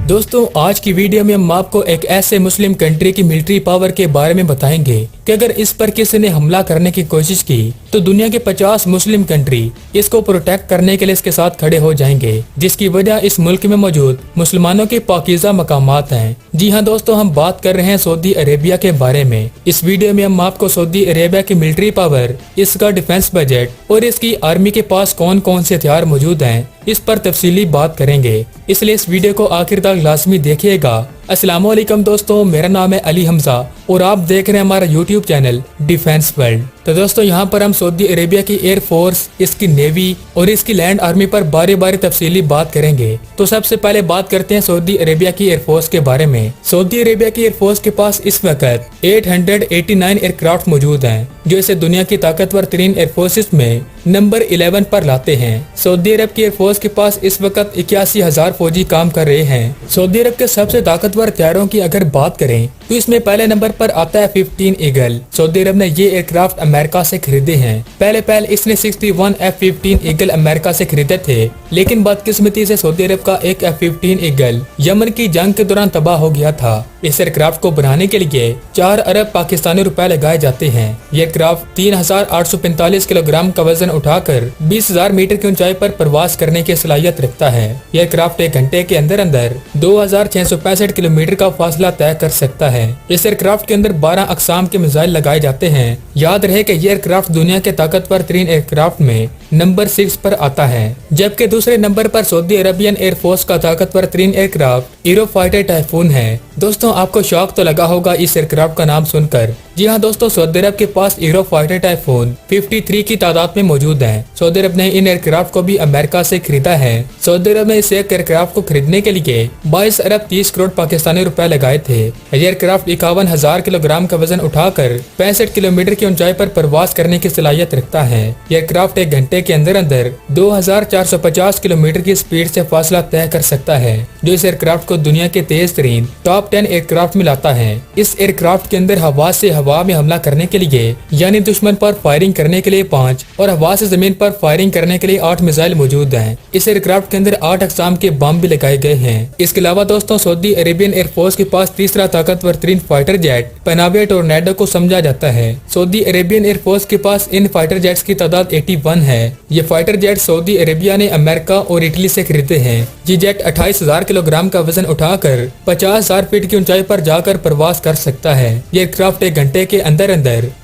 दोस्तों आज की वीडियो में हम आपको एक ऐसे मुस्लिम कंट्री की मिलिट्री पावर के बारे में बताएंगे कि अगर इस पर किसी ने हमला करने की कोशिश की तो दुनिया के 50 मुस्लिम कंट्री इसको प्रोटेक्ट करने के लिए इसके साथ खड़े हो जाएंगे, जिसकी वजह इस मुल्क में मौजूद मुसलमानों के पाकीज़ा मकामात हैं। जी हाँ दोस्तों, हम बात कर रहे हैं सऊदी अरेबिया के बारे में। इस वीडियो में हम आपको सऊदी अरेबिया की मिलिट्री पावर, इसका डिफेंस बजट और इसकी आर्मी के पास कौन कौन से हथियार मौजूद हैं, इस पर तफसीली बात करेंगे, इसलिए इस वीडियो को आखिर तक लाजमी देखिएगा। अस्सलाम वालेकुम दोस्तों, मेरा नाम है अली हमजा और आप देख रहे हैं हमारा यूट्यूब चैनल डिफेंस वर्ल्ड। तो दोस्तों यहाँ पर हम सऊदी अरेबिया की एयर फोर्स, इसकी नेवी और इसकी लैंड आर्मी पर बारी बारी तफसीली बात करेंगे। तो सबसे पहले बात करते हैं सऊदी अरेबिया की एयरफोर्स के बारे में। सऊदी अरेबिया की एयरफोर्स के पास इस वक्त 889 एयरक्राफ्ट मौजूद हैं, जो इसे दुनिया की ताकतवर तरीन एयरफोर्सेस में नंबर 11 पर लाते हैं। सऊदी अरब की एयरफोर्स के पास इस वक्त 81,000 फौजी काम कर रहे हैं। सऊदी अरब के सबसे ताकतवर हथियारों की अगर बात करें तो इसमें पहले नंबर पर आता है F-15 ईगल। सऊदी अरब ने ये एयरक्राफ्ट अमेरिका से खरीदे हैं। पहले इसने 61 F-15 ईगल अमेरिका से खरीदे थे, लेकिन बदकिस्मती से सऊदी अरब का एक F-15 ईगल यमन की जंग के दौरान तबाह हो गया था। इस एयरक्राफ्ट को बनाने के लिए 4 अरब पाकिस्तानी रुपए लगाए जाते हैं। ये एयरक्राफ्ट 3,845 किलोग्राम का वजन उठाकर 20,000 मीटर की ऊंचाई पर प्रवास करने की सलाहियत रखता है। यह एयरक्राफ्ट एक घंटे के अंदर 2,665 किलोमीटर का फासला तय कर सकता है। इस एयरक्राफ्ट के अंदर 12 अकसाम के मिसाइल लगाए जाते हैं। याद रहे कि यह एयरक्राफ्ट दुनिया के ताकतवर तरीन एयरक्राफ्ट में नंबर 6 पर आता है, जबकि दूसरे नंबर पर सऊदी अरेबियन एयरफोर्स का ताकतवर तरीन एयरक्राफ्ट यूरोफाइटर टाइफून है। दोस्तों आपको शौक तो लगा होगा इस एयरक्राफ्ट का नाम सुनकर। जी हाँ दोस्तों, सऊदी अरब के पास यूरोफाइटर टाइफून 53 की तादाद में मौजूद है। सऊदी अरब ने इन एयरक्राफ्ट को भी अमेरिका से खरीदा है। सऊदी अरब ने इस एयरक्राफ्ट को खरीदने के लिए 22 अरब 30 करोड़ पाकिस्तानी रुपए लगाए थे। यह एयरक्राफ्ट 51,000 किलोग्राम का वजन उठाकर 65 किलोमीटर की ऊंचाई पर प्रवास करने की सलाहियत रखता है। यह एयरक्राफ्ट एक घंटे के अंदर 2,450 किलोमीटर की स्पीड से फासला तय कर सकता है, जो इस एयरक्राफ्ट को दुनिया के तेज तरीन टॉप 10 एयरक्राफ्ट में लाता है। इस एयरक्राफ्ट के अंदर हवा से हवा में हमला करने के लिए यानी दुश्मन पर फायरिंग करने के लिए 5 और हवा से जमीन पर फायरिंग करने के लिए 8 मिसाइल मौजूद हैं। इस एयरक्राफ्ट के अंदर 8 अकसाम के बम भी लगाए गए हैं। इसके अलावा दोस्तों सऊदी अरेबियन एयरफोर्स के पास तीसरा ताकतवर तरीन फाइटर जेट पनावे टोर्नेडो को समझा जाता है। सऊदी अरेबियन एयरफोर्स के पास इन फाइटर जेट्स की तादाद 81 है। ये फाइटर जेट सऊदी अरेबिया ने अमेरिका और इटली से खरीदे हैं। ये जेट 28,000 किलोग्राम का वजन उठाकर 50,000 फीट की ऊंचाई पर जाकर प्रवास कर सकता है। ये एयरक्राफ्ट एक घंटे के अंदर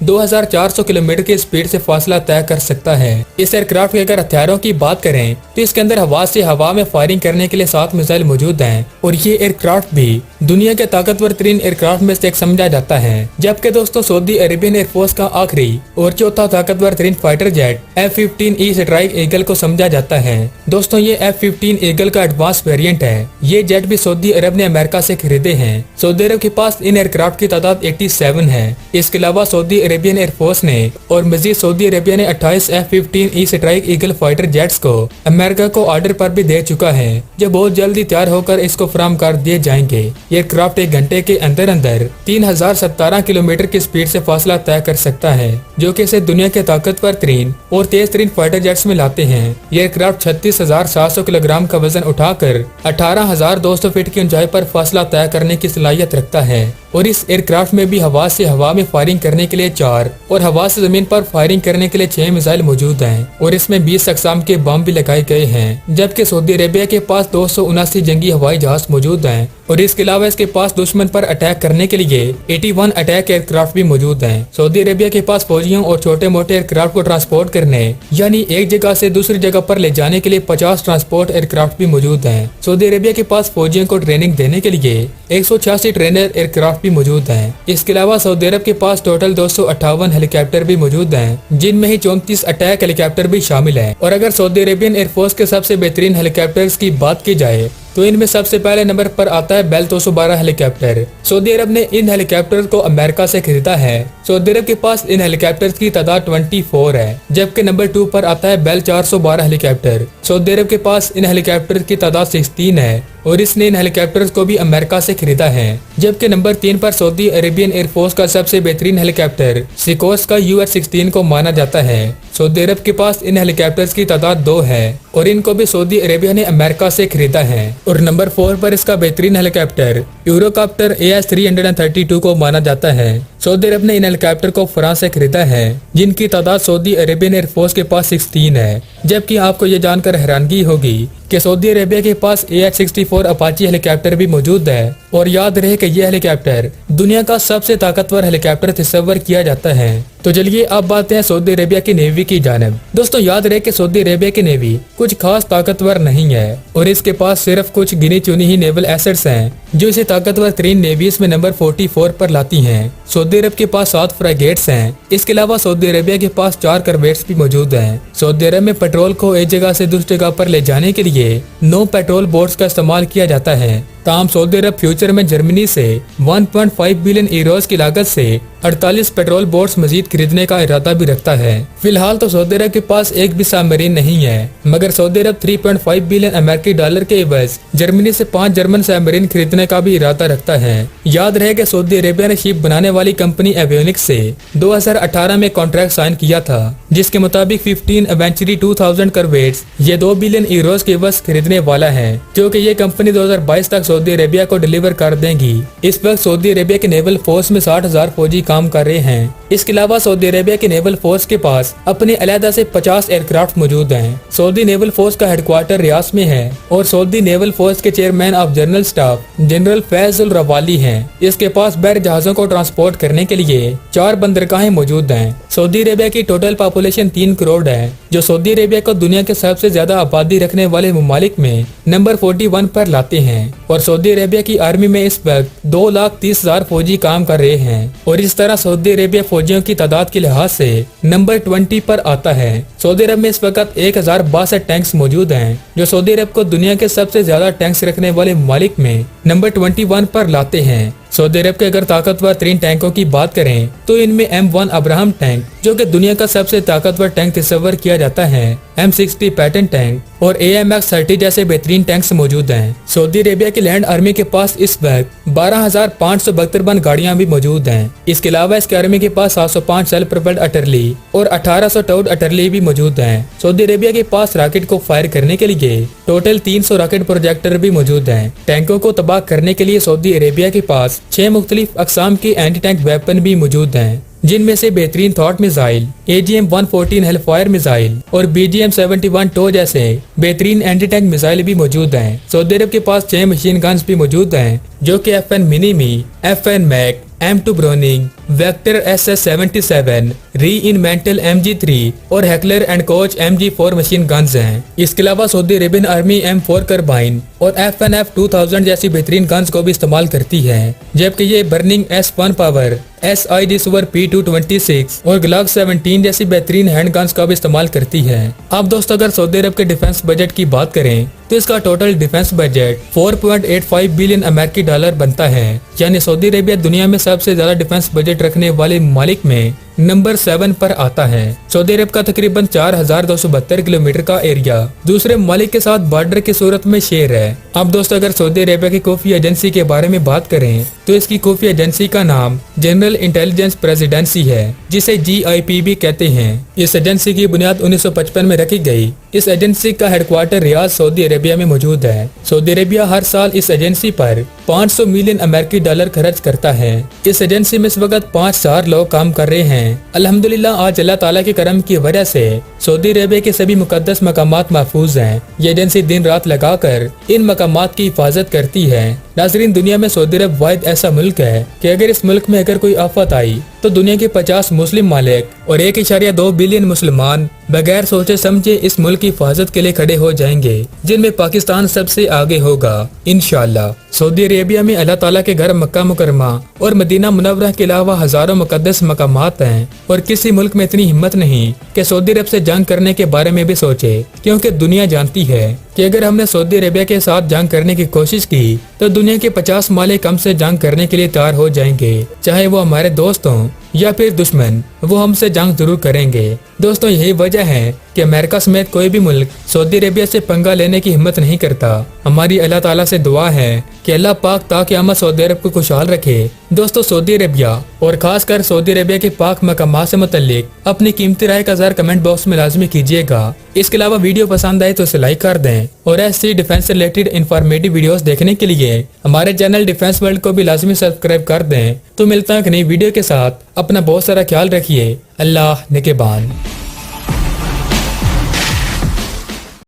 2,400 किलोमीटर की स्पीड से फासला तय कर सकता है। इस एयरक्राफ्ट के अगर हथियारों की बात करें तो इसके अंदर हवा से हवा में फायरिंग करने के लिए 7 मिसाइल मौजूद हैं और ये एयरक्राफ्ट भी दुनिया के ताकतवर तरीन एयरक्राफ्ट में से एक समझा जाता है। जबकि दोस्तों सऊदी अरेबियन एयरफोर्स का आखिरी और चौथा ताकतवर तरीन fighter jet F-15E strike eagle को समझा जाता है। दोस्तों ये F-15 ईगल का एडवांस वेरिएंट है। ये जेट भी सऊदी अरब ने अमेरिका से खरीदे हैं। सऊदी अरब के पास इन एयरक्राफ्ट की तादाद 87 है। इसके अलावा सऊदी अरेबियन एयरफोर्स ने और मजीद सऊदी अरेबिया ने 28 F-15E strike eagle fighter jets को अमेरिका को ऑर्डर पर भी दे चुका है, जो बहुत जल्दी तैयार होकर इसको फराहम कर दिए जाएंगे। ये एयरक्राफ्ट एक घंटे के अंदर 3,017 किलोमीटर की स्पीड से फासला तय कर सकता है, जो कि इसे दुनिया के ताकतवर तरीन और तेज तरीन फाइटर जेट्स में लाते हैं। ये एयरक्राफ्ट 36,700 किलोग्राम का वजन उठाकर 18,200 फीट की ऊंचाई पर फासला तय करने की सलाहियत रखता है और इस एयरक्राफ्ट में भी हवा से हवा में फायरिंग करने के लिए 4 और हवा से जमीन पर फायरिंग करने के लिए 6 मिसाइल मौजूद हैं और इसमें 20 अकसाम के बम भी लगाए गए हैं। जबकि सऊदी अरेबिया के पास 279 जंगी हवाई जहाज मौजूद हैं और इसके अलावा इसके पास दुश्मन पर अटैक करने के लिए 81 अटैक एयरक्राफ्ट भी मौजूद हैं। सऊदी अरेबिया के पास फौजियों और छोटे मोटे एयरक्राफ्ट को ट्रांसपोर्ट करने यानी एक जगह से दूसरी जगह पर ले जाने के लिए 50 ट्रांसपोर्ट एयरक्राफ्ट भी मौजूद हैं। सऊदी अरेबिया के पास फौजियों को ट्रेनिंग देने के लिए 186 ट्रेनर एयरक्राफ्ट भी मौजूद हैं। इसके अलावा सऊदी अरब के पास टोटल 258 हेलीकॉप्टर भी मौजूद हैं, जिनमें ही 34 अटैक हेलीकॉप्टर भी शामिल हैं। और अगर सऊदी अरेबियन एयरफोर्स के सबसे बेहतरीन हेलीकॉप्टर्स की बात की जाए तो इनमें सबसे पहले नंबर पर आता है बेल 212 हेलीकॉप्टर। सऊदी अरब ने इन हेलीकॉप्टर को अमेरिका से खरीदा है। सऊदी अरब के पास इन हेलीकॉप्टर्स की तादाद 24 है, जबकि नंबर 2 पर आता है बेल 412 हेलीकॉप्टर। सऊदी अरब के पास इन हेलीकॉप्टर की तादाद 16 है और इसने इन हेलीकॉप्टर्स को भी अमेरिका से खरीदा है। जबकि नंबर 3 पर सऊदी अरेबियन एयरफोर्स का सबसे बेहतरीन हेलीकॉप्टर सिकोर्स का US-16 को माना जाता है। सऊदी अरब के पास इन हेलीकॉप्टर्स की तादाद 2 है और इनको भी सऊदी अरेबिया ने अमेरिका से खरीदा है। और नंबर 4 पर इसका बेहतरीन हेलीकॉप्टर यूरोकॉप्टर AS-332 को माना जाता है। सऊदी अरब ने इन हेलीकॉप्टर को फ्रांस से खरीदा है, जिनकी तादाद सऊदी अरेबियन एयरफोर्स के पास 16 है। जबकि आपको ये जानकर हैरानगी होगी कि सऊदी अरेबिया के पास AH-64 अपाची हेलीकॉप्टर भी मौजूद है। और याद रहे कि यह हेलीकॉप्टर दुनिया का सबसे ताकतवर हेलीकॉप्टर तस्वर किया जाता है। तो चलिए अब बात है सऊदी अरेबिया की नेवी की जानब। दोस्तों याद रहे कि सऊदी अरेबिया की नेवी कुछ खास ताकतवर नहीं है और इसके पास सिर्फ कुछ गिनी चुनी ही नेवल एसेट्स हैं, जो इसे ताकतवर तरीन नेवीज में नंबर 44 पर लाती हैं। सऊदी अरब के पास 7 फ्रैगेट्स हैं। इसके अलावा सऊदी अरेबिया के पास 4 करवेट्स भी मौजूद हैं। सऊदी अरब में पेट्रोल को एक जगह से दूसरी जगह पर ले जाने के लिए 9 पेट्रोल बोट्स का इस्तेमाल किया जाता है। ताहम सऊदी अरब फ्यूचर में जर्मनी से 1.5 बिलियन यूरोज की लागत से 48 पेट्रोल बोट्स मजीद खरीदने का इरादा भी रखता है। फिलहाल तो सऊदी अरब के पास एक भी सबमरीन नहीं है, मगर सऊदी अरब 3.5 बिलियन अमेरिकी डॉलर के एवज जर्मनी से 5 जर्मन सबमरीन खरीदने का भी इरादा रखता है। याद रहे कि सऊदी अरेबिया ने शिप बनाने वाली कंपनी एवियोनिक्स से 2018 में कॉन्ट्रैक्ट साइन किया था, जिसके मुताबिक 15 एवेंचुरी 2000 करवेट्स ये 2 बिलियन यूरोज के एवज खरीदने वाला है, जो कि ये कंपनी 2022 तक सऊदी अरेबिया को डिलीवर कर देंगी। इस वक्त सऊदी अरेबिया के नेवल फोर्स में 60,000 फौजी काम कर रहे हैं। इसके अलावा सऊदी अरेबिया के नेवल फोर्स के पास अपने अलहदा से 50 एयरक्राफ्ट मौजूद हैं। सऊदी नेवल फोर्स का हेडक्वार्टर रियाद में है और सऊदी नेवल फोर्स के chairman of general staff general फैजुल रवाली हैं। इसके पास बहर जहाजों को ट्रांसपोर्ट करने के लिए 4 बंदरगाहें मौजूद हैं। सऊदी अरेबिया की टोटल पॉपुलेशन 3 करोड़ है, जो सऊदी अरेबिया को दुनिया के सबसे ज्यादा आबादी रखने वाले ममालिक में नंबर 41 पर लाते हैं। और सऊदी अरेबिया की आर्मी में इस वक्त 2,30,000 फौजी काम कर रहे हैं और इस तरह सऊदी अरेबिया फौजियों की तादाद के लिहाज से नंबर 20 पर आता है। सऊदी अरब में इस वक्त 1062 टैंक्स मौजूद हैं, जो सऊदी अरब को दुनिया के सबसे ज्यादा टैंक्स रखने वाले ममालिक में नंबर 21 पर लाते हैं। सऊदी अरब के अगर ताकतवर 3 टैंकों की बात करें तो इनमें M1 अब्राहम टैंक, जो कि दुनिया का सबसे ताकतवर टैंक तस्वर किया जाता है, M60 पैटर्न टैंक और AMX-30 जैसे बेहतरीन टैंक्स मौजूद हैं। सऊदी अरेबिया की लैंड आर्मी के पास इस वक्त 12,572 बन गाड़ियां भी मौजूद हैं। इसके अलावा इसकी आर्मी के पास 705 सेल्फ प्रोपेल्ड अटरली और 1800 टोड अटरली भी मौजूद हैं। सऊदी अरेबिया के पास रॉकेट को फायर करने के लिए टोटल 300 रॉकेट प्रोजेक्टर भी मौजूद हैं। टैंकों को तबाह करने के लिए सऊदी अरेबिया के पास 6 मुख्तलिफ अकसाम के एंटी टैंक वेपन भी मौजूद हैं, जिनमें से बेहतरीन thought missile, AGM-114 Hellfire missile और BGM-71 टो जैसे बेहतरीन एंटी टैंक मिसाइल भी मौजूद हैं। सऊदी अरब के पास 6 मशीन गन्स भी मौजूद हैं, जो कि FN Minimi, FN MAG, M2 Browning, Vector SS-77, Rheinmetall MG3 और Heckler and Koch MG4 machine guns हैं। इसके अलावा Saudi Arabian army M4 carbene और FNF-2000 जैसी बेहतरीन गन्स को भी इस्तेमाल करती है, जबकि ये burning S1 power, SID super P226 और ग्लॉक 17 जैसी बेहतरीन हैंड गन्स का भी इस्तेमाल करती है। अब दोस्तों अगर सऊदी अरब के डिफेंस बजट की बात करें तो इसका टोटल डिफेंस बजट 4.85 बिलियन अमेरिकी डॉलर बनता है, यानी सऊदी अरेबिया दुनिया में सबसे ज्यादा डिफेंस बजट रखने वाले ममालिक में नंबर 7 पर आता है। सऊदी अरब का तकरीबन 4,272 किलोमीटर का एरिया दूसरे ममालिक के साथ बॉर्डर की सूरत में शेयर है। अब दोस्तों अगर सऊदी अरेबिया की खुफिया एजेंसी के बारे में बात करें तो इसकी खुफिया एजेंसी का नाम जनरल इंटेलिजेंस प्रेसिडेंसी है, जिसे GIP भी कहते हैं। इस एजेंसी की बुनियाद 1955 में रखी गई। इस एजेंसी का हेडक्वार्टर रियाद सऊदी अरेबिया में मौजूद है। सऊदी अरेबिया हर साल इस एजेंसी पर 500 मिलियन अमेरिकी डॉलर खर्च करता है। इस एजेंसी में इस वक्त 5,000 लोग काम कर रहे हैं। अल्हम्दुलिल्लाह आज अल्लाह ताला के करम की वजह से सऊदी अरेबिया के सभी मुकद्दस मकामात महफूज हैं। ये एजेंसी दिन रात लगाकर इन मकामात की हिफाजत करती है। नाज़रीन, दुनिया में सऊदी अरब वाहिद ऐसा मुल्क है कि अगर इस मुल्क में अगर कोई आफत आई तो दुनिया के 50 मुस्लिम मालिक और 1.2 बिलियन मुसलमान बगैर सोचे समझे इस मुल्क की हिफाजत के लिए खड़े हो जाएंगे, जिनमें पाकिस्तान सबसे आगे होगा इंशाअल्लाह। सऊदी अरेबिया में अल्लाह ताला के घर मक्का मुकरमा और मदीना मुनव्वरा के अलावा हजारों मुकद्दस मकामात हैं और किसी मुल्क में इतनी हिम्मत नहीं कि सऊदी अरब से जंग करने के बारे में भी सोचे, क्योंकि दुनिया जानती है कि अगर हमने सऊदी अरेबिया के साथ जंग करने की कोशिश की तो दुनिया के 50 मालिक हमसे जंग करने के लिए तैयार हो जाएंगे, चाहे वो हमारे दोस्त हों या फिर दुश्मन, वो हमसे जंग जरूर करेंगे। दोस्तों यही वजह है कि अमेरिका समेत कोई भी मुल्क सऊदी अरेबिया से पंगा लेने की हिम्मत नहीं करता। हमारी अल्लाह ताला से दुआ है कि अल्लाह पाक ताक़यामत सऊदी अरब को खुशहाल रखे। दोस्तों सऊदी अरेबिया और खासकर सऊदी अरेबिया के पाक मकामात से मुतल्लिक अपनी कीमती राय का ज़रा कमेंट बॉक्स में लाजमी कीजिएगा। इसके अलावा वीडियो पसंद आए तो इसे लाइक कर दें और ऐसी डिफेंस से रिलेटेड इंफॉर्मेटिव वीडियोस देखने के लिए हमारे चैनल डिफेंस वर्ल्ड को भी लाजमी सब्सक्राइब कर दें। तो मिलता है एक नई वीडियो के साथ, अपना बहुत सारा ख्याल रखिए। अल्लाह निगहबान।